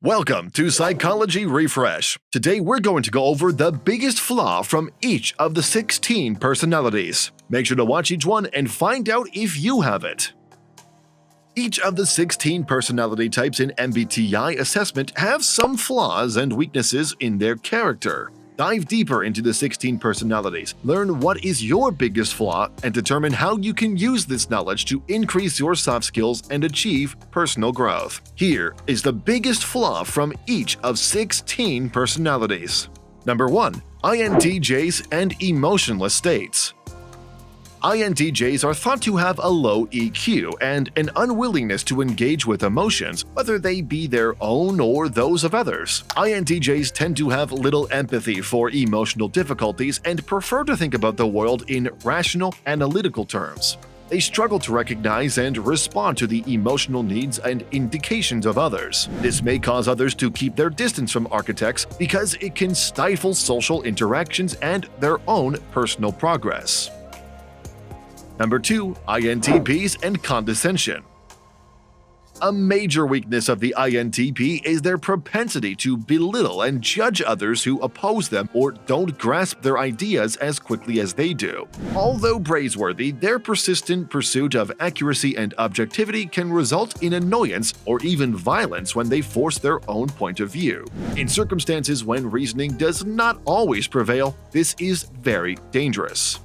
Welcome to Psychology Refresh. Today we're going to go over the biggest flaw from each of the 16 personalities. Make sure to watch each one and find out if you have it. Each of the 16 personality types in MBTI assessment have some flaws and weaknesses in their character. Dive deeper into the 16 personalities, learn what is your biggest flaw, and determine how you can use this knowledge to increase your soft skills and achieve personal growth. Here is the biggest flaw from each of 16 personalities. Number 1. INTJs and emotionless states. INTJs are thought to have a low EQ and an unwillingness to engage with emotions, whether they be their own or those of others. INTJs tend to have little empathy for emotional difficulties and prefer to think about the world in rational, analytical terms. They struggle to recognize and respond to the emotional needs and indications of others. This may cause others to keep their distance from architects because it can stifle social interactions and their own personal progress. Number 2. INTPs and condescension. A major weakness of the INTP is their propensity to belittle and judge others who oppose them or don't grasp their ideas as quickly as they do. Although praiseworthy, their persistent pursuit of accuracy and objectivity can result in annoyance or even violence when they force their own point of view. In circumstances when reasoning does not always prevail, this is very dangerous.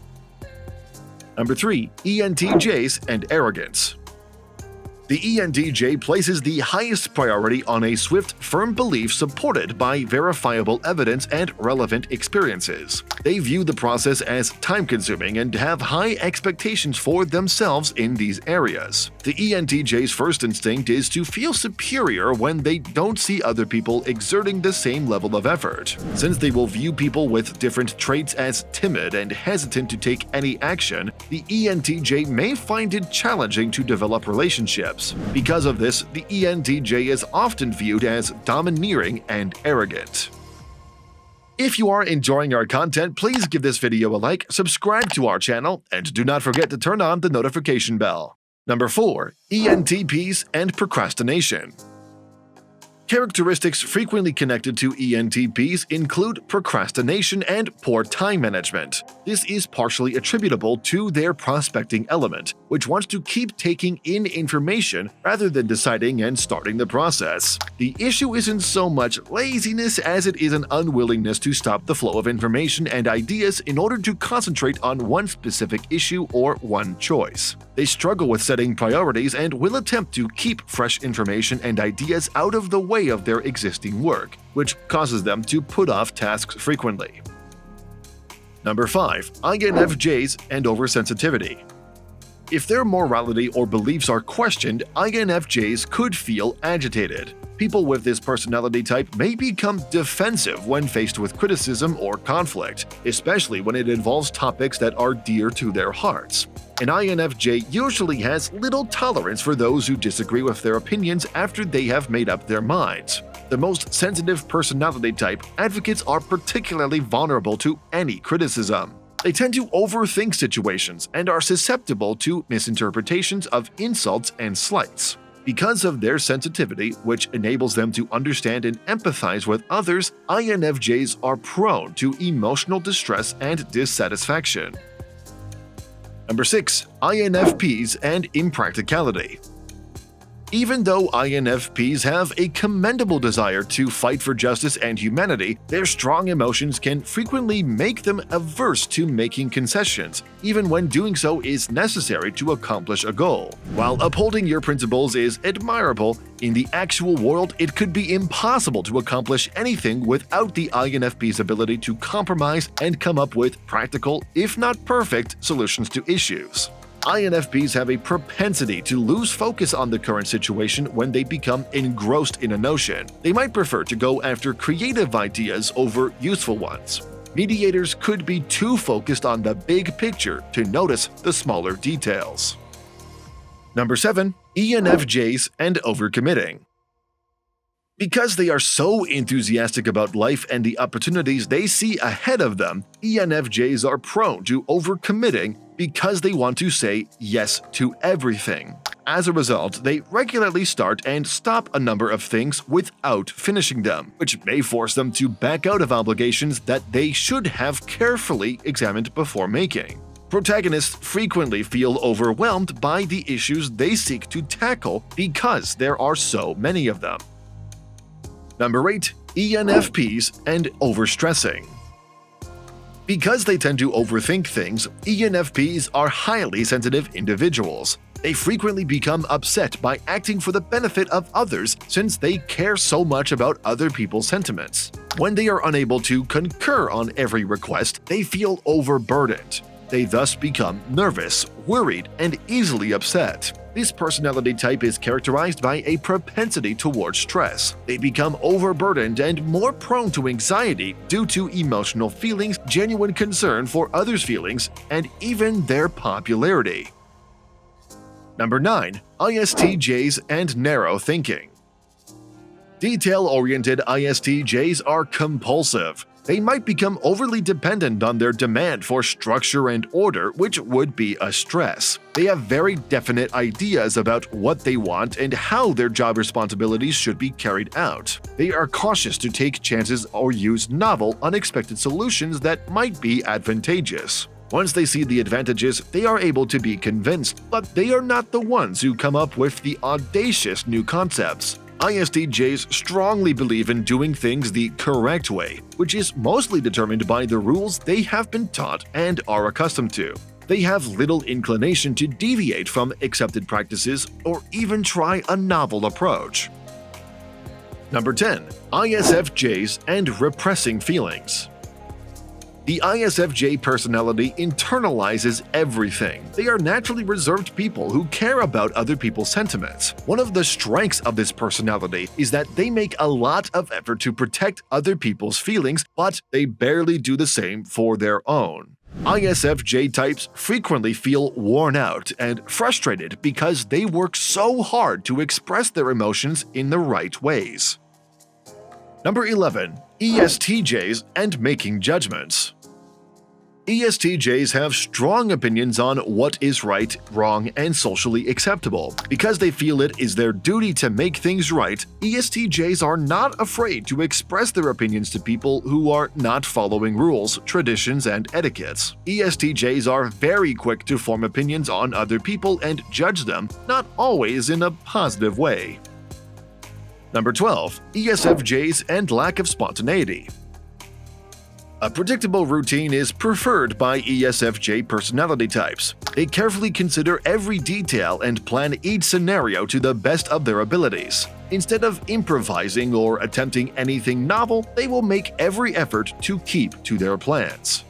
Number 3. ENTJs and arrogance. The ENTJ places the highest priority on a swift, firm belief supported by verifiable evidence and relevant experiences. They view the process as time-consuming and have high expectations for themselves in these areas. The ENTJ's first instinct is to feel superior when they don't see other people exerting the same level of effort. Since they will view people with different traits as timid and hesitant to take any action, the ENTJ may find it challenging to develop relationships. Because of this, the ENTJ is often viewed as domineering and arrogant. If you are enjoying our content, please give this video a like, subscribe to our channel, and do not forget to turn on the notification bell. Number 4. ENTPs and procrastination. Characteristics frequently connected to ENTPs include procrastination and poor time management. This is partially attributable to their prospecting element, which wants to keep taking in information rather than deciding and starting the process. The issue isn't so much laziness as it is an unwillingness to stop the flow of information and ideas in order to concentrate on one specific issue or one choice. They struggle with setting priorities and will attempt to keep fresh information and ideas out of the way of their existing work, which causes them to put off tasks frequently. Number 5. INFJs and oversensitivity. If their morality or beliefs are questioned, INFJs could feel agitated. People with this personality type may become defensive when faced with criticism or conflict, especially when it involves topics that are dear to their hearts. An INFJ usually has little tolerance for those who disagree with their opinions after they have made up their minds. The most sensitive personality type, advocates are particularly vulnerable to any criticism. They tend to overthink situations and are susceptible to misinterpretations of insults and slights. Because of their sensitivity, which enables them to understand and empathize with others, INFJs are prone to emotional distress and dissatisfaction. Number 6. INFPs and impracticality. Even though INFPs have a commendable desire to fight for justice and humanity, their strong emotions can frequently make them averse to making concessions, even when doing so is necessary to accomplish a goal. While upholding your principles is admirable, in the actual world it could be impossible to accomplish anything without the INFP's ability to compromise and come up with practical, if not perfect, solutions to issues. INFPs have a propensity to lose focus on the current situation when they become engrossed in a notion. They might prefer to go after creative ideas over useful ones. Mediators could be too focused on the big picture to notice the smaller details. Number 7. ENFJs and overcommitting. Because they are so enthusiastic about life and the opportunities they see ahead of them, ENFJs are prone to overcommitting because they want to say yes to everything. as a result, they regularly start and stop a number of things without finishing them, which may force them to back out of obligations that they should have carefully examined before making. Protagonists frequently feel overwhelmed by the issues they seek to tackle because there are so many of them. Number 8. ENFPs and overstressing. Because they tend to overthink things, ENFPs are highly sensitive individuals. They frequently become upset by acting for the benefit of others since they care so much about other people's sentiments. When they are unable to concur on every request, they feel overburdened. They thus become nervous, worried, and easily upset. This personality type is characterized by a propensity towards stress. They become overburdened and more prone to anxiety due to emotional feelings, genuine concern for others' feelings, and even their popularity. Number 9. ISTJs and narrow thinking. Detail-oriented ISTJs are compulsive. They might become overly dependent on their demand for structure and order, which would be a stress. They have very definite ideas about what they want and how their job responsibilities should be carried out. They are cautious to take chances or use novel, unexpected solutions that might be advantageous. Once they see the advantages, they are able to be convinced, but they are not the ones who come up with the audacious new concepts. ISTJs strongly believe in doing things the correct way, which is mostly determined by the rules they have been taught and are accustomed to. They have little inclination to deviate from accepted practices or even try a novel approach. Number 10. ISFJs and repressing feelings. The ISFJ personality internalizes everything. They are naturally reserved people who care about other people's sentiments. One of the strengths of this personality is that they make a lot of effort to protect other people's feelings, but they barely do the same for their own. ISFJ types frequently feel worn out and frustrated because they work so hard to express their emotions in the right ways. Number 11. ESTJs and making judgments. ESTJs have strong opinions on what is right, wrong, and socially acceptable. Because they feel it is their duty to make things right, ESTJs are not afraid to express their opinions to people who are not following rules, traditions, and etiquettes. ESTJs are very quick to form opinions on other people and judge them, not always in a positive way. Number 12. ESFJs and lack of spontaneity. A predictable routine is preferred by ESFJ personality types. They carefully consider every detail and plan each scenario to the best of their abilities. Instead of improvising or attempting anything novel, they will make every effort to keep to their plans.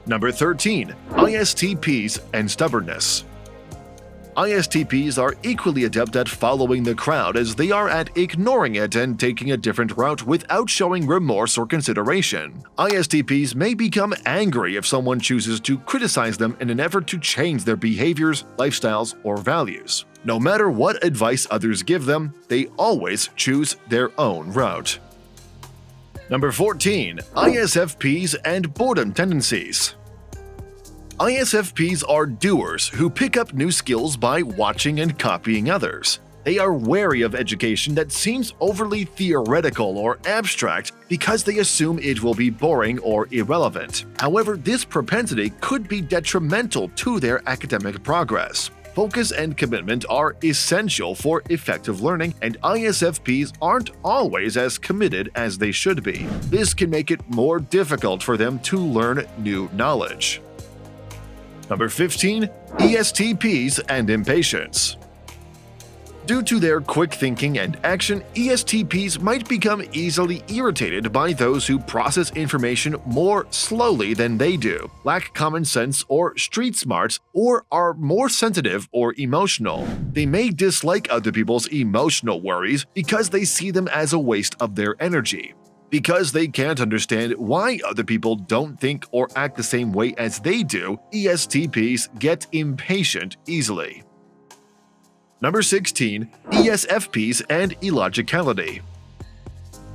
Number 13. ISTPs and stubbornness. ISTPs are equally adept at following the crowd as they are at ignoring it and taking a different route without showing remorse or consideration. ISTPs may become angry if someone chooses to criticize them in an effort to change their behaviors, lifestyles, or values. No matter what advice others give them, they always choose their own route. Number 14. ISFPs and boredom tendencies. ISFPs are doers who pick up new skills by watching and copying others. They are wary of education that seems overly theoretical or abstract because they assume it will be boring or irrelevant. However, this propensity could be detrimental to their academic progress. Focus and commitment are essential for effective learning, and ISFPs aren't always as committed as they should be. This can make it more difficult for them to learn new knowledge. Number 15. ESTPs and impatience. Due to their quick thinking and action, ESTPs might become easily irritated by those who process information more slowly than they do, lack common sense or street smarts, or are more sensitive or emotional. They may dislike other people's emotional worries because they see them as a waste of their energy. Because they can't understand why other people don't think or act the same way as they do, ESTPs get impatient easily. Number 16. ESFPs and illogicality.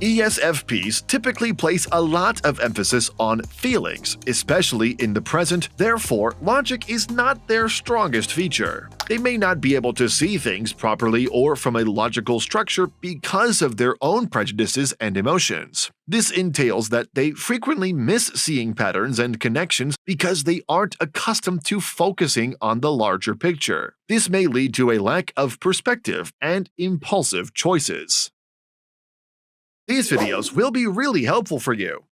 ESFPs typically place a lot of emphasis on feelings, especially in the present, therefore, logic is not their strongest feature. They may not be able to see things properly or from a logical structure because of their own prejudices and emotions. This entails that they frequently miss seeing patterns and connections because they aren't accustomed to focusing on the larger picture. This may lead to a lack of perspective and impulsive choices. These videos will be really helpful for you.